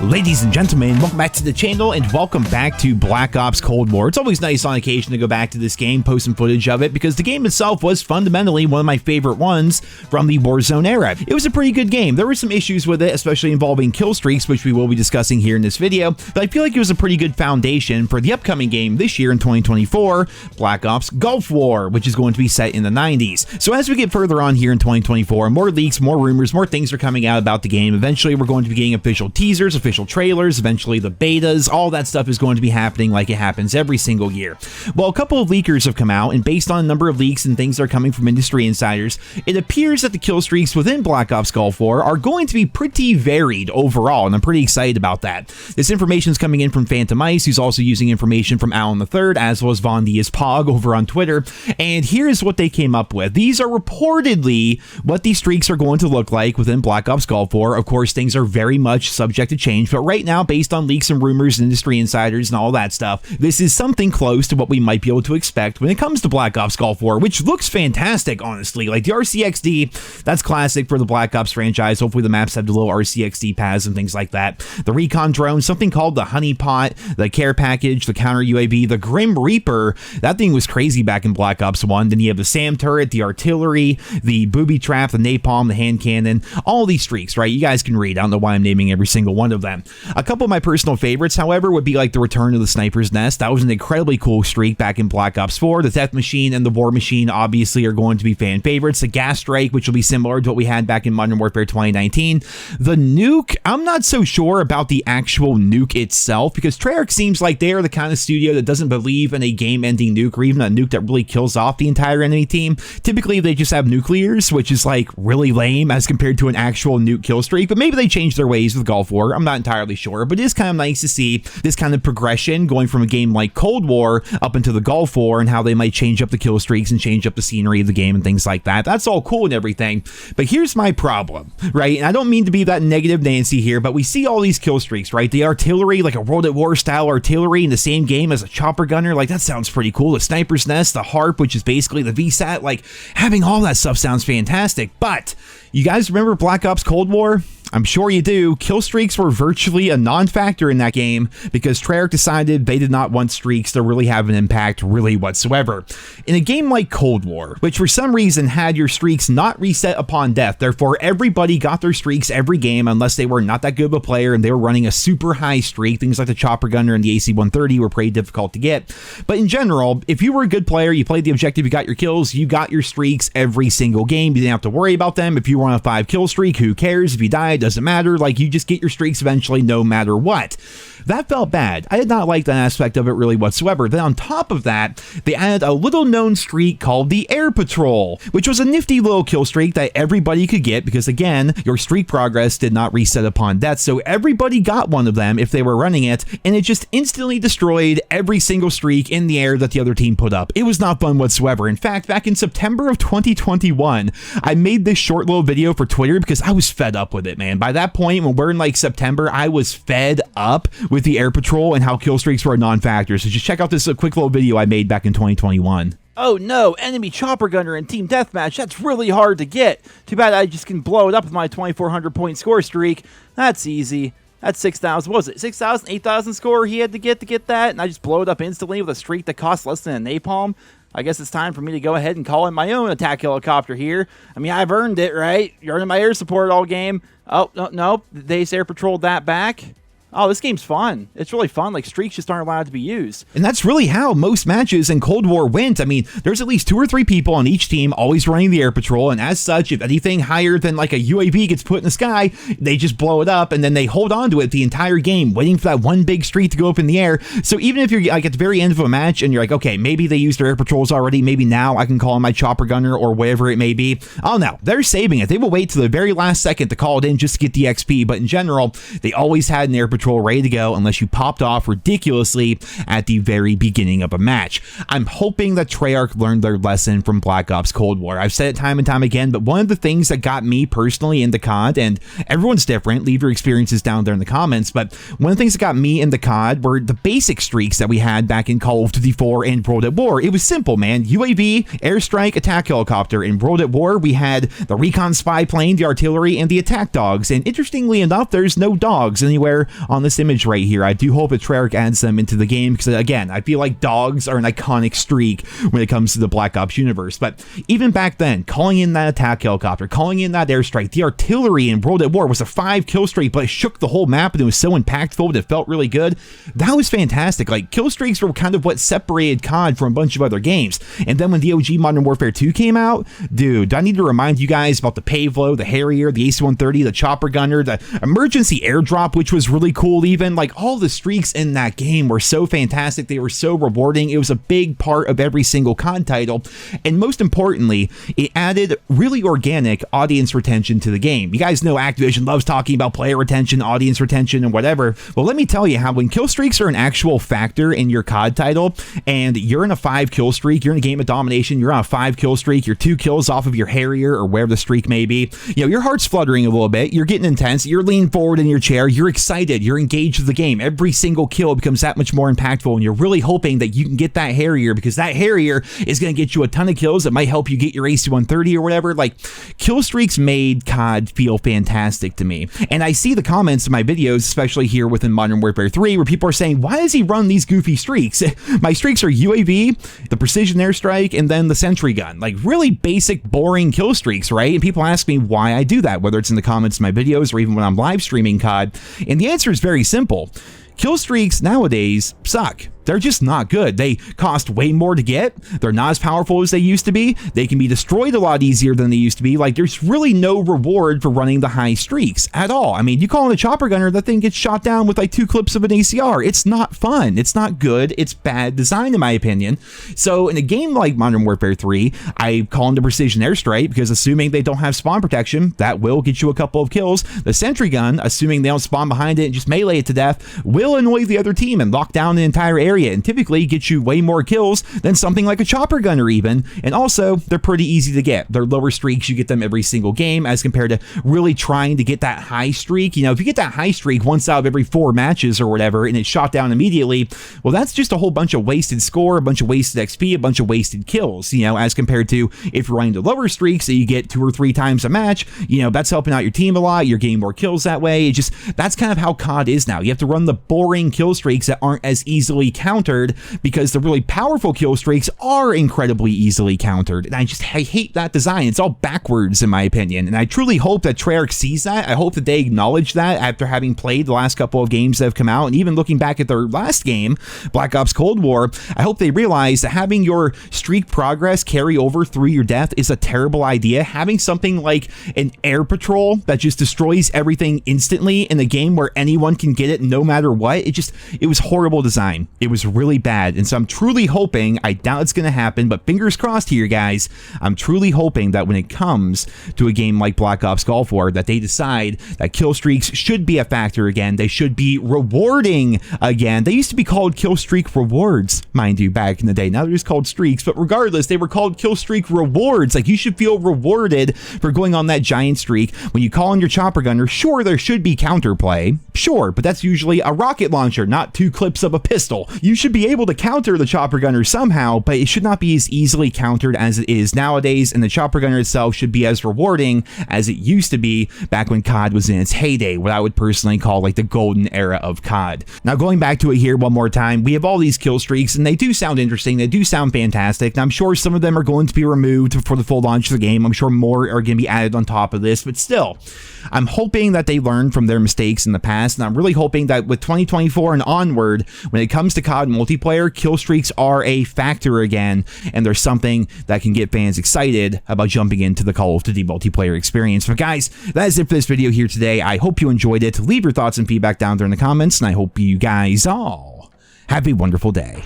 Ladies and gentlemen, welcome back to the channel and welcome back to Black Ops Cold War. It's always nice on occasion to go back to this game, post some footage of it, because the game itself was fundamentally one of my favorite ones from the Warzone era. It was a pretty good game. There were some issues with it, especially involving kill streaks, which we will be discussing here in this video, but I feel like it was a pretty good foundation for the upcoming game this year in 2024, Black Ops Gulf War, which is going to be set in the 90s. So as we get further on here in 2024, more leaks, more rumors, more things are coming out about the game. Eventually, we're going to be getting official teasers, official trailers, eventually the betas, all that stuff is going to be happening like it happens every single year. Well, a couple of leakers have come out, and based on a number of leaks and things that are coming from industry insiders, it appears that the kill streaks within Black Ops Gulf War are going to be pretty varied overall, and I'm pretty excited about that. This information is coming in from Phantom Ice, who's also using information from Alan III, as well as Von Diaz Pog over on Twitter, and here's what they came up with. These are reportedly what these streaks are going to look like within Black Ops Gulf War. Of course, things are very much subject to change, but right now, based on leaks and rumors and industry insiders and all that stuff, this is something close to what we might be able to expect when it comes to Black Ops Gulf War, which looks fantastic, honestly. Like the RCXD, that's classic for the Black Ops franchise. Hopefully the maps have the little RCXD paths and things like that. The recon drone, something called the honeypot, the care package, the counter UAV, the Grim Reaper, that thing was crazy back in Black Ops 1. Then you have the SAM turret, the artillery, the booby trap, the napalm, the hand cannon, all these streaks, right? You guys can read. I don't know why I'm naming every single one of them. A couple of my personal favorites, however, would be like the return of the Sniper's Nest. That was an incredibly cool streak back in Black Ops 4. The Death Machine and the War Machine obviously are going to be fan favorites. The Gas Strike, which will be similar to what we had back in Modern Warfare 2019. The Nuke, I'm not so sure about the actual nuke itself, because Treyarch seems like they are the kind of studio that doesn't believe in a game-ending nuke, or even a nuke that really kills off the entire enemy team. Typically, they just have nuclears, which is like really lame as compared to an actual nuke kill streak, but maybe they changed their ways with Gulf War. I'm not entirely sure, but it is kind of nice to see this kind of progression going from a game like Cold War up into the Gulf War, and how they might change up the kill streaks and change up the scenery of the game and things like that. That's all cool and everything, but here's my problem, right? And I don't mean to be that negative Nancy here, but we see all these kill streaks, right? The artillery, like a World at War style artillery in the same game as a chopper gunner, like that sounds pretty cool. The Sniper's Nest, the Harp, which is basically the VSAT, like having all that stuff sounds fantastic. But you guys remember Black Ops Cold War? I'm sure you do. Kill streaks were virtually a non-factor in that game because Treyarch decided they did not want streaks to really have an impact really whatsoever. In a game like Cold War, which for some reason had your streaks not reset upon death, therefore everybody got their streaks every game unless they were not that good of a player and they were running a super high streak. Things like the Chopper Gunner and the AC-130 were pretty difficult to get. But in general, if you were a good player, you played the objective, you got your kills, you got your streaks every single game. You didn't have to worry about them. If you were on a 5-kill streak, who cares? If you died, doesn't matter. Like, you just get your streaks eventually no matter what. That felt bad. I did not like that aspect of it really whatsoever. Then on top of that, they added a little known streak called the Air Patrol, which was a nifty little kill streak that everybody could get because, again, your streak progress did not reset upon death, so everybody got one of them if they were running it, and it just instantly destroyed every single streak in the air that the other team put up. It was not fun whatsoever. In fact, back in September of 2021, I made this short little video for Twitter because I was fed up with it, man. By that point, when we're in like September, I was fed up with the Air Patrol and how kill streaks were a non-factor. So just check out this quick little video I made back in 2021. Oh no, enemy chopper gunner in team deathmatch. That's really hard to get. Too bad I just can blow it up with my 2,400 point score streak. That's easy. That's 6,000. What was it? 6,000, 8,000 score he had to get that, and I just blow it up instantly with a streak that costs less than a napalm. I guess it's time for me to go ahead and call in my own attack helicopter here. I mean, I've earned it, right? You're earning my air support all game. Oh, no, they Air Patrolled that back. Oh, this game's fun. It's really fun. Like, streaks just aren't allowed to be used. And that's really how most matches in Cold War went. I mean, there's at least 2 or 3 people on each team always running the Air Patrol, and as such, if anything higher than like a UAV gets put in the sky, they just blow it up, and then they hold on to it the entire game, waiting for that one big streak to go up in the air. So even if you're like at the very end of a match, and you're like, okay, maybe they used their Air Patrols already, maybe now I can call in my Chopper Gunner or whatever it may be. Oh no, they're saving it. They will wait to the very last second to call it in just to get the XP, but in general, they always had an Air Patrol ready to go unless you popped off ridiculously at the very beginning of a match. I'm hoping that Treyarch learned their lesson from Black Ops Cold War. I've said it time and time again, but one of the things that got me personally into COD, and everyone's different, leave your experiences down there in the comments, but one of the things that got me into COD were the basic streaks that we had back in Call of Duty 4 and World at War. It was simple, man. UAV, airstrike, attack helicopter. In World at War, we had the recon spy plane, the artillery, and the attack dogs, and interestingly enough, there's no dogs anywhere on on this image right here. I do hope that Treyarch adds them into the game because, again, I feel like dogs are an iconic streak when it comes to the Black Ops universe. But even back then, calling in that attack helicopter, calling in that airstrike, the artillery in World at War was a 5-kill streak, but it shook the whole map and it was so impactful and it felt really good. That was fantastic. Like, kill streaks were kind of what separated COD from a bunch of other games. And then when the OG Modern Warfare 2 came out, dude, do I need to remind you guys about the Pavlo, the Harrier, the AC-130, the Chopper Gunner, the emergency airdrop, which was really cool even? Like, all the streaks in that game were so fantastic. They were so rewarding. It was a big part of every single COD title. And most importantly, it added really organic audience retention to the game. You guys know Activision loves talking about player retention, audience retention, and whatever. Well, let me tell you how when kill streaks are an actual factor in your COD title, and you're in a 5-kill streak, you're in a game of domination, you're on a 5-kill streak, you're 2 kills off of your Harrier or where the streak may be, you know, your heart's fluttering a little bit, you're getting intense, you're leaning forward in your chair, you're excited, you're engaged with the game. Every single kill becomes that much more impactful, and you're really hoping that you can get that Harrier because that Harrier is going to get you a ton of kills that might help you get your AC-130 or whatever. Like, kill streaks made COD feel fantastic to me. And I see the comments in my videos, especially here within Modern Warfare 3, where people are saying, why does he run these goofy streaks? My streaks are UAV, the precision airstrike, and then the sentry gun. Like, really basic, boring kill streaks, right? And people ask me why I do that, whether it's in the comments in my videos or even when I'm live streaming COD. And the answer is very simple. Kill streaks nowadays suck. They're just not good. They cost way more to get. They're not as powerful as they used to be. They can be destroyed a lot easier than they used to be. Like, there's really no reward for running the high streaks at all. I mean, you call in a chopper gunner, that thing gets shot down with like 2 clips of an ACR. It's not fun. It's not good. It's bad design, in my opinion. So in a game like Modern Warfare 3, I call into precision airstrike because assuming they don't have spawn protection, that will get you a couple of kills. The sentry gun, assuming they don't spawn behind it and just melee it to death, will annoy the other team and lock down the entire area and typically get you way more kills than something like a chopper gunner even. And also, they're pretty easy to get. They're lower streaks. You get them every single game as compared to really trying to get that high streak. You know, if you get that high streak once out of every 4 matches or whatever and it's shot down immediately, well, that's just a whole bunch of wasted score, a bunch of wasted XP, a bunch of wasted kills, you know, as compared to if you're running the lower streaks that you get 2 or 3 times a match, you know, that's helping out your team a lot. You're getting more kills that way. It just, that's kind of how COD is now. You have to run the boring kill streaks that aren't as easily countered because the really powerful kill streaks are incredibly easily countered. And I hate that design. It's all backwards in my opinion. And I truly hope that Treyarch sees that. I hope that they acknowledge that after having played the last couple of games that have come out. And even looking back at their last game, Black Ops Cold War, I hope they realize that having your streak progress carry over through your death is a terrible idea. Having something like an air patrol that just destroys everything instantly in a game where anyone can get it no matter what, it was horrible design. It was really bad. And so I'm truly hoping, I doubt it's going to happen, but fingers crossed here, guys, I'm truly hoping that when it comes to a game like Black Ops Cold War, that they decide that kill streaks should be a factor again. They should be rewarding again. They used to be called kill streak rewards, mind you, back in the day. Now they're just called streaks, but regardless, they were called kill streak rewards. Like, you should feel rewarded for going on that giant streak. When you call in your chopper gunner, sure, there should be counterplay, sure, but that's usually a rocket launcher, not 2 clips of a pistol. You should be able to counter the chopper gunner somehow, but it should not be as easily countered as it is nowadays, and the chopper gunner itself should be as rewarding as it used to be back when COD was in its heyday, what I would personally call like the golden era of COD. Now, going back to it here one more time, we have all these kill streaks, and they do sound interesting, they do sound fantastic, and I'm sure some of them are going to be removed for the full launch of the game. I'm sure more are going to be added on top of this, but still, I'm hoping that they learn from their mistakes in the past, and I'm really hoping that with 2024 and onward, when it comes to COD multiplayer, kill streaks are a factor again, and there's something that can get fans excited about jumping into the Call of Duty multiplayer experience. But guys, that is it for this video here today. I hope you enjoyed it. Leave your thoughts and feedback down there in the comments, and I hope you guys all have a wonderful day.